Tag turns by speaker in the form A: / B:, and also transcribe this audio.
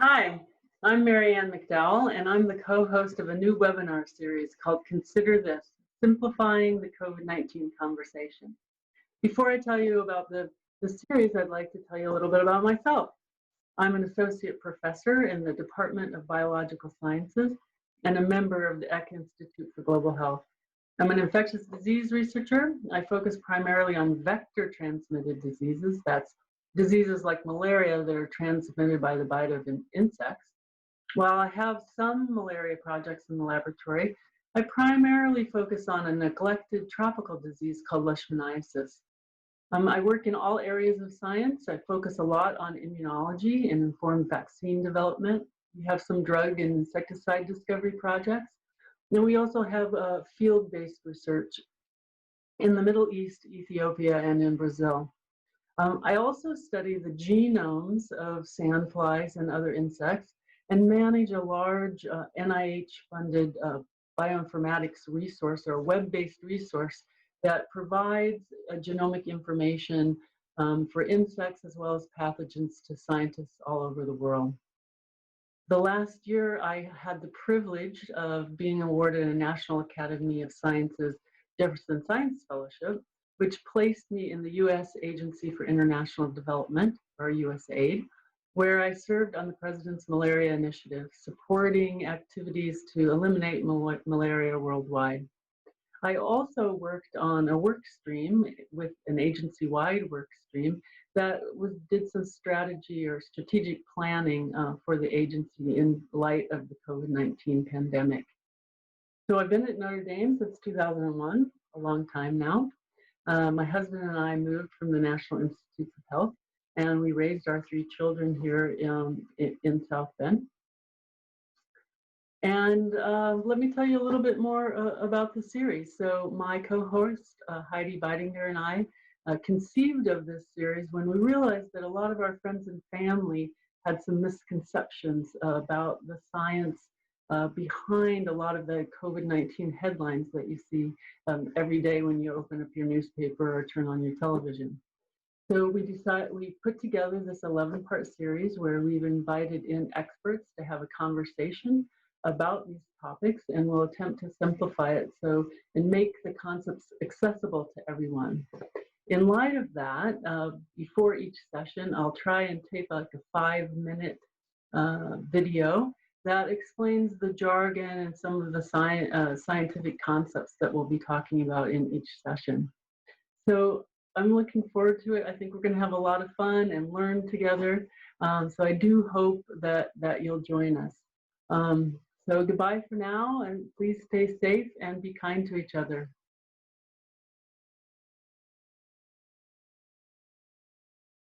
A: Hi, I'm Ann McDowell, and I'm the co-host of a new webinar series called Consider This, Simplifying the COVID-19 Conversation. Before I tell you about the series, I'd like to tell you a little bit about myself. I'm an associate professor in the Department of Biological Sciences and a member of the Eck Institute for Global Health. I'm an infectious disease researcher. I focus primarily on vector-transmitted diseases. That's diseases like malaria that are transmitted by the bite of insects. While I have some malaria projects in the laboratory, I primarily focus on a neglected tropical disease called leishmaniasis. I work in all areas of science. I focus a lot on immunology and informed vaccine development. We have some drug and insecticide discovery projects. And we also have field-based research in the Middle East, Ethiopia, and in Brazil. I also study the genomes of sandflies and other insects and manage a large NIH-funded bioinformatics resource or web-based resource that provides genomic information for insects as well as pathogens to scientists all over the world. The last year, I had the privilege of being awarded a National Academy of Sciences Jefferson Science Fellowship, which placed me in the U.S. Agency for International Development, or USAID, where I served on the President's Malaria Initiative, supporting activities to eliminate malaria worldwide. I also worked on a work stream with an agency-wide work stream that did some strategy or strategic planning for the agency in light of the COVID-19 pandemic. So I've been at Notre Dame since 2001, a long time now. My husband and I moved from the National Institutes of Health, and we raised our 3 children here in South Bend. And let me tell you a little bit more about the series. So my co-host, Heidi Beidinger, and I conceived of this series when we realized that a lot of our friends and family had some misconceptions about the science behind a lot of the COVID-19 headlines that you see every day when you open up your newspaper or turn on your television. So we put together this 11-part series where we've invited in experts to have a conversation about these topics, and we'll attempt to simplify it and make the concepts accessible to everyone. In light of that, before each session, I'll try and tape like a 5-minute video that explains the jargon and some of the scientific concepts that we'll be talking about in each session. So I'm looking forward to it. I think we're going to have a lot of fun and learn together. So I do hope that you'll join us. So goodbye for now, and please stay safe and be kind to each other.